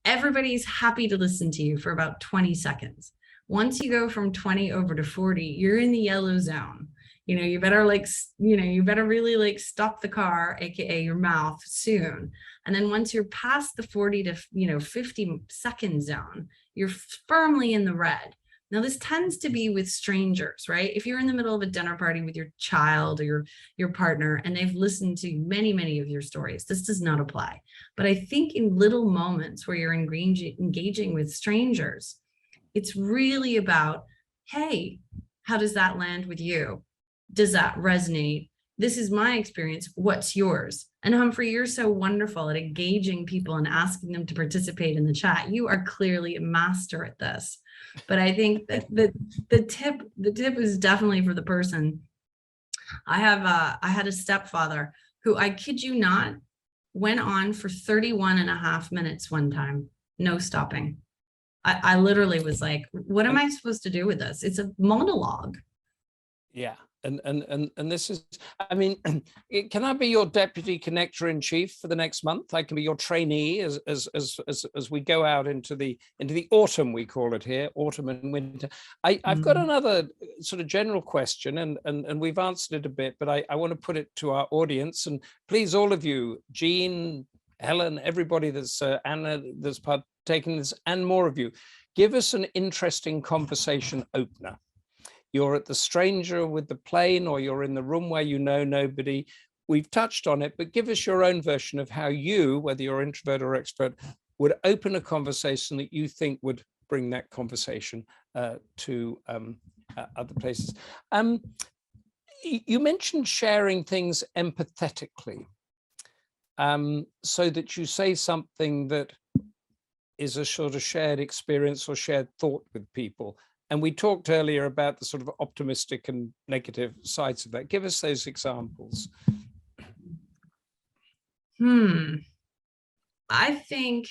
Everybody's happy to listen to you for about 20 seconds. Once you go from 20 over to 40, you're in the yellow zone. You better really like stop the car, AKA your mouth, soon. And then once you're past the 40 to 50 second zone, you're firmly in the red. Now this tends to be with strangers, right? If you're in the middle of a dinner party with your child or your partner and they've listened to many of your stories, this does not apply. But I think in little moments where you're engaging with strangers, it's really about, hey, how does that land with you? Does that resonate? This is my experience. What's yours? And Humphrey, you're so wonderful at engaging people and asking them to participate in the chat. You are clearly a master at this. But I think that the tip is definitely for the person. I had a stepfather who, I kid you not, went on for 31 and a half minutes one time, no stopping. I literally was like, what am I supposed to do with this? It's a monologue. Yeah. And this is, I mean, can I be your deputy connector in chief for the next month? I can be your trainee as we go out into the autumn, we call it here, autumn and winter. I've got another sort of general question, and we've answered it a bit, but I want to put it to our audience. And please, all of you, Jean, Helen, everybody that's Anna that's partaking in this, and more of you, give us an interesting conversation opener. You're at the stranger with the plane, or you're in the room where you know nobody. We've touched on it, but give us your own version of how you, whether you're introvert or extrovert, would open a conversation that you think would bring that conversation to other places. You mentioned sharing things empathetically, so that you say something that is a sort of shared experience or shared thought with people. And we talked earlier about the sort of optimistic and negative sides of that. Give us those examples. I think,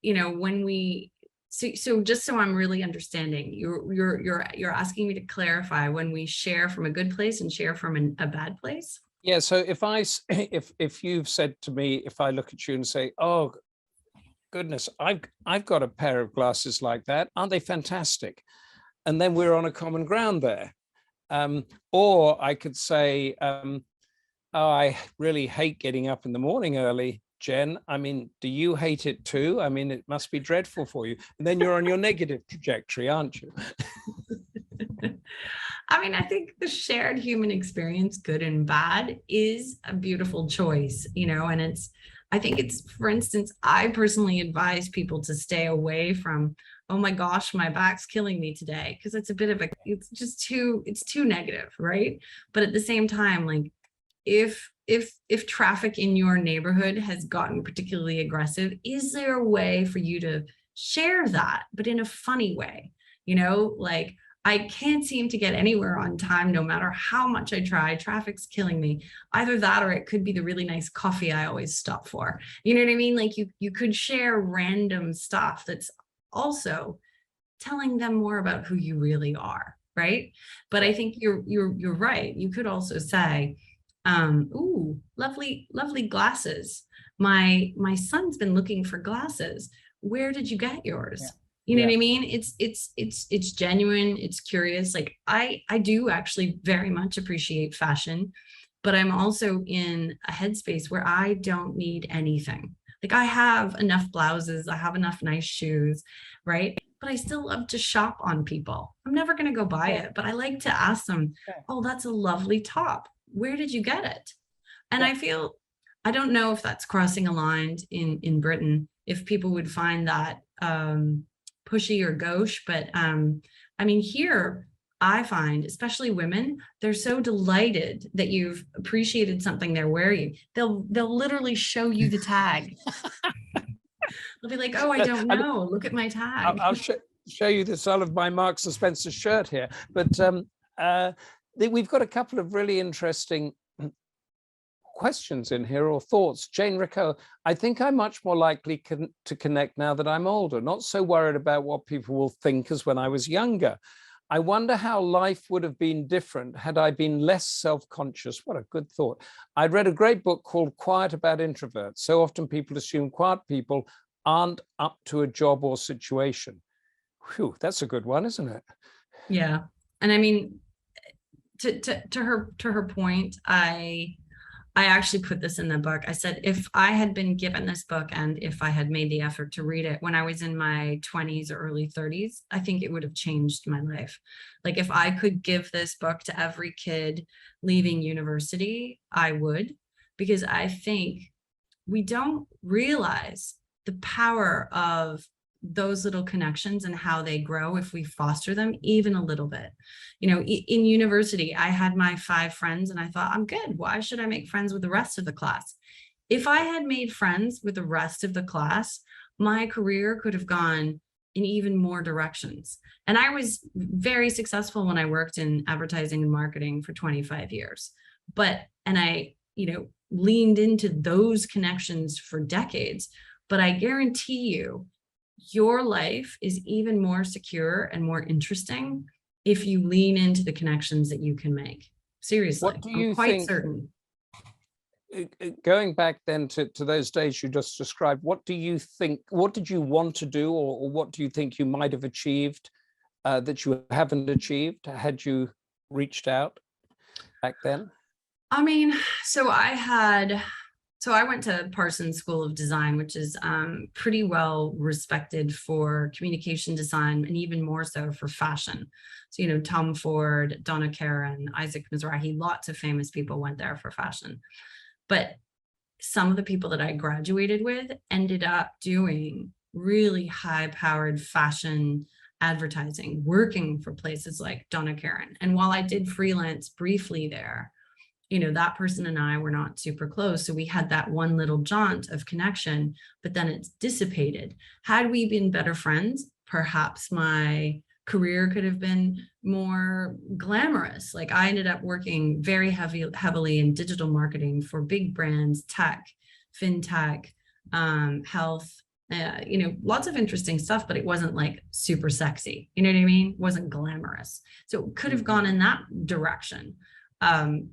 when we, so just so I'm really understanding, you're asking me to clarify when we share from a good place and share from a bad place? Yeah, so if you've said to me, if I look at you and say, oh goodness, I've got a pair of glasses like that, aren't they fantastic? And then we're on a common ground there. Or I could say, oh, I really hate getting up in the morning early, Jen. I mean, do you hate it too? I mean, it must be dreadful for you. And then you're on your negative trajectory, aren't you? I mean, I think the shared human experience, good and bad, is a beautiful choice, you know, and I think it's, for instance, I personally advise people to stay away from, oh my gosh, my back's killing me today, because it's a bit of a, it's too negative, right? But at the same time, like, if traffic in your neighborhood has gotten particularly aggressive, is there a way for you to share that, but in a funny way? You know, like, I can't seem to get anywhere on time, no matter how much I try. Traffic's killing me. Either that, or it could be the really nice coffee I always stop for. You know what I mean? Like, you could share random stuff that's also telling them more about who you really are, right? But I think you're right. You could also say, ooh, lovely glasses. My son's been looking for glasses. Where did you get yours? Yeah. You know what I mean? It's genuine, it's curious. Like, I do actually very much appreciate fashion, but I'm also in a headspace where I don't need anything. Like, I have enough blouses, I have enough nice shoes, right? But I still love to shop on people. I'm never going to go buy it, but I like to ask them, oh, that's a lovely top. Where did you get it? And I feel, I don't know if that's crossing a line in Britain, if people would find that pushy or gauche, but I mean, here I find, especially women, they're so delighted that you've appreciated something they're wearing. They'll literally show you the tag. They'll be like, oh, I don't know, look at my tag. I'll show you the style of my Marks and Spencer shirt here, but we've got a couple of really interesting questions in here, or thoughts. Jane Rico, I think I'm much more likely to connect now that I'm older, not so worried about what people will think as when I was younger. I wonder how life would have been different had I been less self-conscious. What a good thought. I'd read a great book called Quiet About Introverts. So often people assume quiet people aren't up to a job or situation. Whew, that's a good one, isn't it? Yeah. And I mean, to her point, I actually put this in the book. I said, if I had been given this book and if I had made the effort to read it when I was in my 20s or early 30s, I think it would have changed my life. Like, if I could give this book to every kid leaving university, I would, because I think we don't realize the power of those little connections and how they grow if we foster them even a little bit. You know, in university, I had my 5 friends and I thought, I'm good. Why should I make friends with the rest of the class? If I had made friends with the rest of the class, my career could have gone in even more directions. And I was very successful when I worked in advertising and marketing for 25 years. And I, you know, leaned into those connections for decades. But I guarantee you, your life is even more secure and more interesting if you lean into the connections that you can make. Seriously, What do you I'm quite think, certain. going back then to those days you just described, what do you think, what did you want to do, or what do you think you might have achieved that you haven't achieved had you reached out back then? I mean, so I went to Parsons School of Design, which is pretty well respected for communication design and even more so for fashion. So, you know, Tom Ford, Donna Karan, Isaac Mizrahi, lots of famous people went there for fashion. But some of the people that I graduated with ended up doing really high-powered fashion advertising, working for places like Donna Karan. And while I did freelance briefly there, you know, that person and I were not super close. So we had that one little jaunt of connection, but then it's dissipated. Had we been better friends, perhaps my career could have been more glamorous. Like, I ended up working very heavily in digital marketing for big brands, tech, fintech, health, you know, lots of interesting stuff, but it wasn't like super sexy. You know what I mean? It wasn't glamorous. So it could have gone in that direction.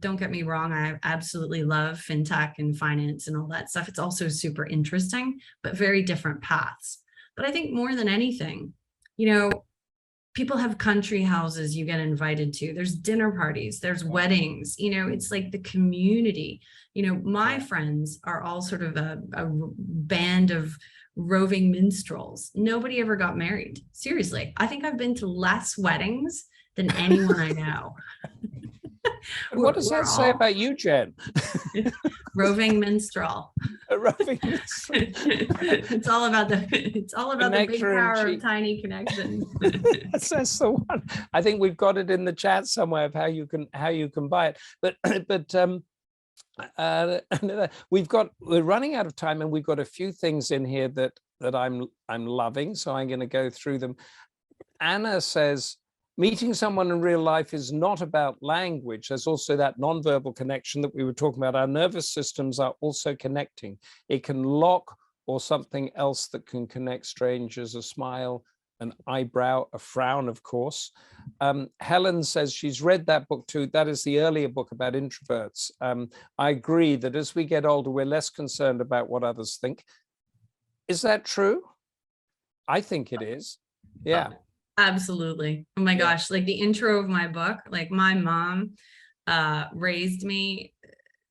Don't get me wrong, I absolutely love fintech and finance and all that stuff. It's also super interesting, but very different paths. But I think more than anything, people have country houses you get invited to. There's dinner parties, there's weddings, it's like the community. My friends are all sort of a band of roving minstrels. Nobody ever got married. Seriously. I think I've been to less weddings than anyone I know. What does that say about you, Jen? Roving minstrel. A roving minstrel. It's all about the big power of tiny connections. That's the one. I think we've got it in the chat somewhere of how you can buy it. But we're running out of time, and we've got a few things in here that I'm loving, so I'm going to go through them. Anna says, meeting someone in real life is not about language. There's also that nonverbal connection that we were talking about. Our nervous systems are also connecting. It can lock, or something else that can connect strangers, a smile, an eyebrow, a frown, of course. Helen says she's read that book too. That is the earlier book about introverts. I agree that as we get older, we're less concerned about what others think. Is that true? I think it is. Yeah. Absolutely. Oh my gosh. Like the intro of my book, like my mom raised me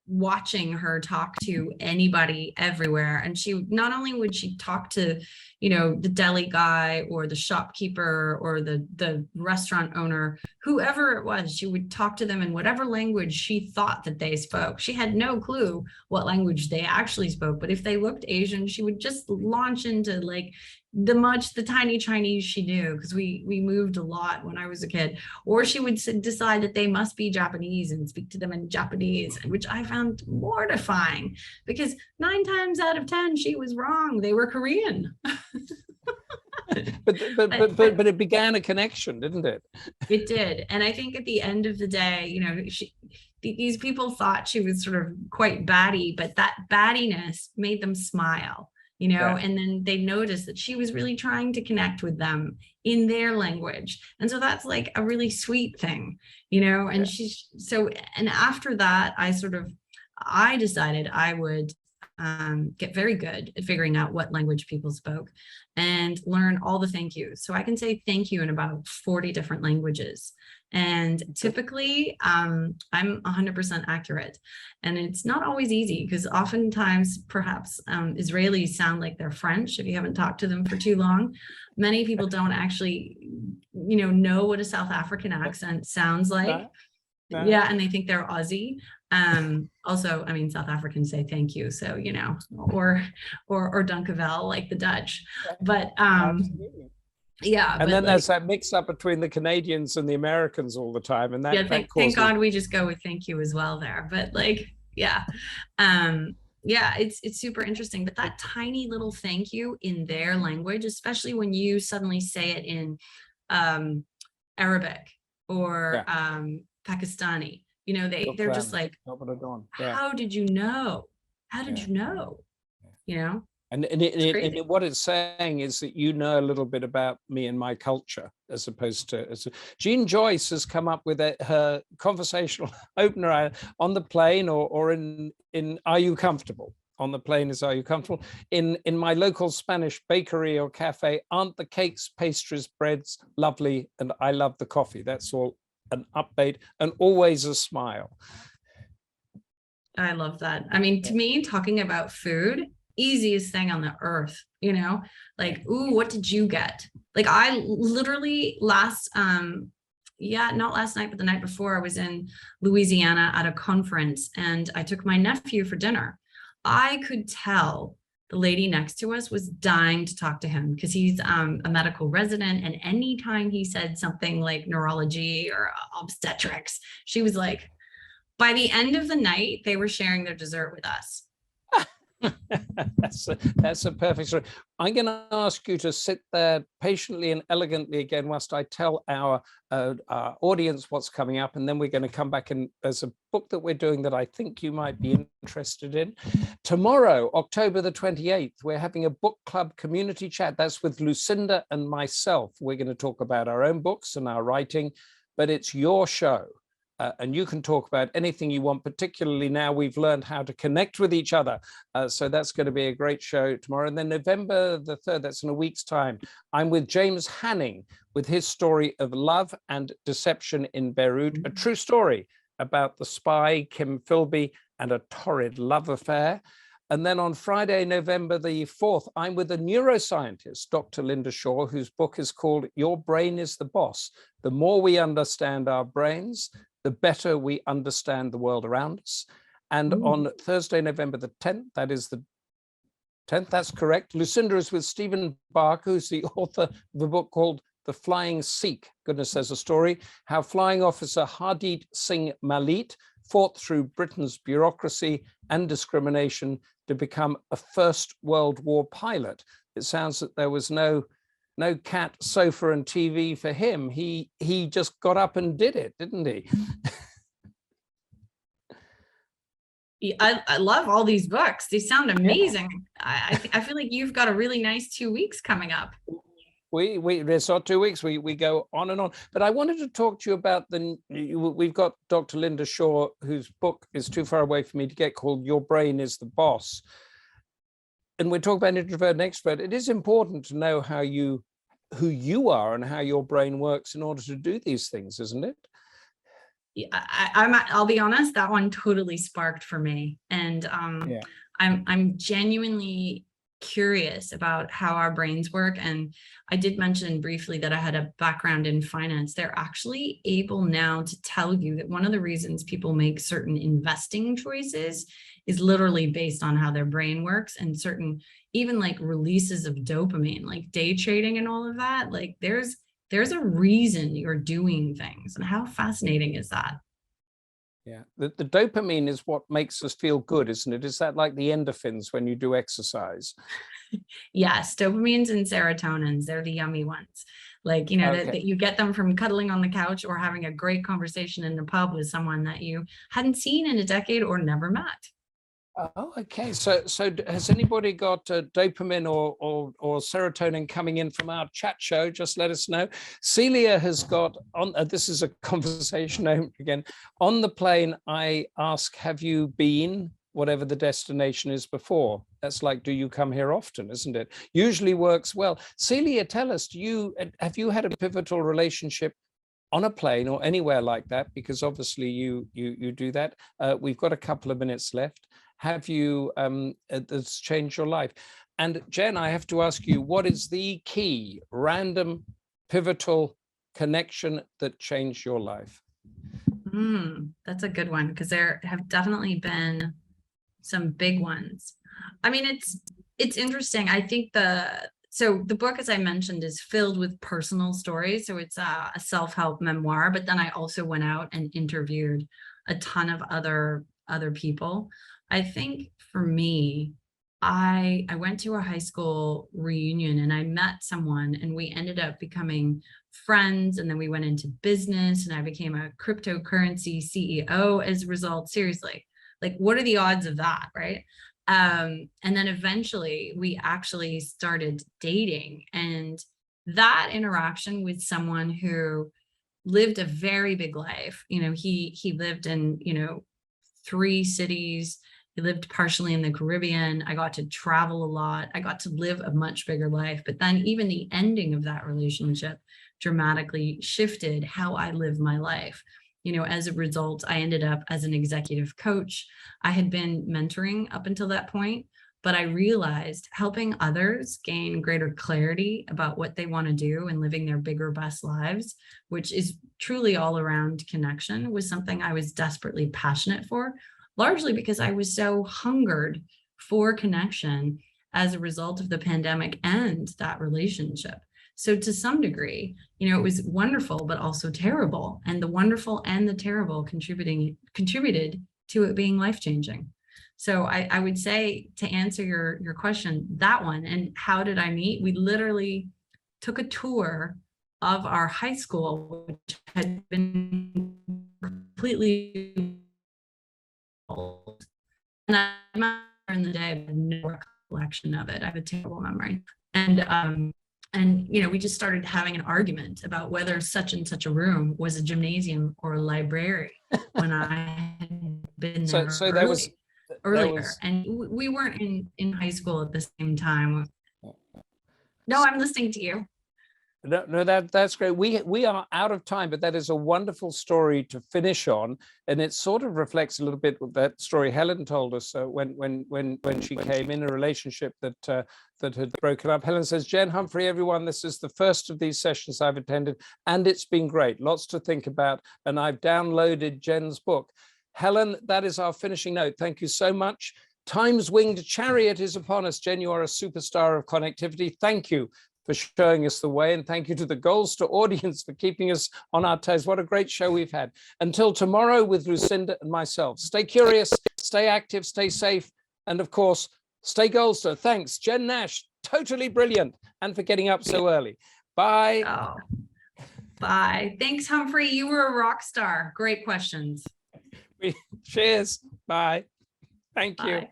watching her talk to anybody everywhere. And she not only would she talk to, the deli guy or the shopkeeper or the restaurant owner, whoever it was, she would talk to them in whatever language she thought that they spoke. She had no clue what language they actually spoke, but if they looked Asian, she would just launch into like the tiny Chinese she knew, because we moved a lot when I was a kid. Or she would decide that they must be Japanese and speak to them in Japanese, which I found mortifying, because 9 times out of 10 she was wrong. They were Korean. but it began a connection, didn't it? It did. And I think at the end of the day, these people thought she was sort of quite batty, but that battiness made them smile. And then they noticed that she was really trying to connect with them in their language. And so that's like a really sweet thing, and and after that, I decided I would get very good at figuring out what language people spoke and learn all the thank yous. So I can say thank you in about 40 different languages. And typically I'm 100% accurate. And it's not always easy, because oftentimes perhaps Israelis sound like they're French if you haven't talked to them for too long. Many people don't actually, know what a South African accent sounds like. No. Yeah, and they think they're Aussie. Also, I mean, South Africans say thank you, so or dankavel like the Dutch. But yeah, and then there's that mix up between the Canadians and the Americans all the time, and that thank God we just go with thank you as well there. But it's super interesting. But that tiny little thank you in their language, especially when you suddenly say it in Arabic or Pakistani, they're just like, how did you know? How did you know? And what it's saying is that you know a little bit about me and my culture, as opposed to Jean Joyce has come up with her conversational opener on the plane or in Are You Comfortable? On the plane is Are You Comfortable? In my local Spanish bakery or cafe, aren't the cakes, pastries, breads lovely, and I love the coffee. That's all an update, and always a smile. I love that. I mean, to me, talking about food, easiest thing on the earth, like, ooh, what did you get? Like I literally not last night, but the night before, I was in Louisiana at a conference and I took my nephew for dinner. I could tell the lady next to us was dying to talk to him, because he's a medical resident. And anytime he said something like neurology or obstetrics, she was like, by the end of the night, they were sharing their dessert with us. That's a perfect story. I'm going to ask you to sit there patiently and elegantly again whilst I tell our audience what's coming up, and then we're going to come back, and there's a book that we're doing that I think you might be interested in. Tomorrow, October the 28th, we're having a book club community chat. That's with Lucinda and myself. We're going to talk about our own books and our writing, but it's your show. and you can talk about anything you want, particularly now we've learned how to connect with each other. So that's going to be a great show tomorrow. And then November the 3rd, that's in a week's time, I'm with James Hanning with his story of love and deception in Beirut, a true story about the spy, Kim Philby, and a torrid love affair. And then on Friday, November the 4th, I'm with a neuroscientist, Dr. Linda Shaw, whose book is called Your Brain is the Boss. The more we understand our brains, the better we understand the world around us. And on Thursday, November the 10th, that is the 10th, that's correct, Lucinda is with Stephen Barker, who's the author of a book called The Flying Sikh. Goodness, there's a story, how flying officer Hardeep Singh Malit fought through Britain's bureaucracy and discrimination to become a First World War pilot. It sounds that there was no cat, sofa, and TV for him. He just got up and did it, didn't he? I love all these books. They sound amazing. Yeah. I feel like you've got a really nice 2 weeks coming up. It's not 2 weeks. We go on and on. But I wanted to talk to you about we've got Dr. Linda Shaw, whose book is too far away for me to get, called Your Brain is the Boss. And we're talking about introvert and extrovert. It is important to know who you are and how your brain works in order to do these things, isn't it? I'll be honest, that one totally sparked for me. And I'm genuinely curious about how our brains work. And I did mention briefly that I had a background in finance. They're actually able now to tell you that one of the reasons people make certain investing choices is literally based on how their brain works, and certain even like releases of dopamine, like day trading and all of that. Like there's a reason you're doing things. And how fascinating is that? Yeah, the dopamine is what makes us feel good, isn't it? Is that like the endorphins when you do exercise? Yes, dopamines and serotonins, they're the yummy ones. Like, okay, that you get them from cuddling on the couch or having a great conversation in the pub with someone that you hadn't seen in a decade or never met. Oh, okay. So has anybody got dopamine or serotonin coming in from our chat show? Just let us know. Celia has got on. This is a conversation again. On the plane, I ask, have you been whatever the destination is before? That's like, do you come here often? Isn't it? Usually works well. Celia, tell us, have you had a pivotal relationship on a plane or anywhere like that? Because obviously you do that. We've got a couple of minutes left. Have you, that's changed your life? And Jen, I have to ask you, what is the key random pivotal connection that changed your life? That's a good one, because there have definitely been some big ones. I mean, it's interesting. I think so the book, as I mentioned, is filled with personal stories. So it's a self-help memoir, but then I also went out and interviewed a ton of other people. I think for me, I went to a high school reunion and I met someone and we ended up becoming friends, and then we went into business and I became a cryptocurrency CEO as a result. Seriously, like what are the odds of that, right? And then eventually we actually started dating, and that interaction with someone who lived a very big life, he lived in, 3 cities. He lived partially in the Caribbean. I got to travel a lot. I got to live a much bigger life. But then even the ending of that relationship dramatically shifted how I live my life. As a result, I ended up as an executive coach. I had been mentoring up until that point, but I realized helping others gain greater clarity about what they want to do and living their bigger, best lives, which is truly all around connection, was something I was desperately passionate for, largely because I was so hungered for connection as a result of the pandemic and that relationship. So to some degree, it was wonderful, but also terrible. And the wonderful and the terrible contributed to it being life-changing. So I would say, to answer your question, that one. And how did I meet? We literally took a tour of our high school, which had been completely old. And I remember in the day, I had no recollection of it. I have a terrible memory. And And, you know, we just started having an argument about whether such and such a room was a gymnasium or a library when I had been So there so there was earlier. And we weren't in high school at the same time. No, I'm listening to you. No, that's great. We are out of time, but that is a wonderful story to finish on, and it sort of reflects a little bit with that story Helen told us when she came in a relationship that that had broken up. Helen says, "Jen, Humphrey, everyone, this is the first of these sessions I've attended, and it's been great. Lots to think about, and I've downloaded Jen's book." Helen, that is our finishing note. Thank you so much. Time's winged chariot is upon us. Jen, you are a superstar of connectivity. Thank you for showing us the way, and thank you to the Goldster audience for keeping us on our toes. What a great show we've had. Until tomorrow with Lucinda and myself, stay curious, stay active, stay safe, and of course, stay Goldster. Thanks, Jen Nash, totally brilliant, and for getting up so early. Bye. Oh, bye. Thanks, Humphrey. You were a rock star. Great questions. Cheers. Bye. Thank you. Bye.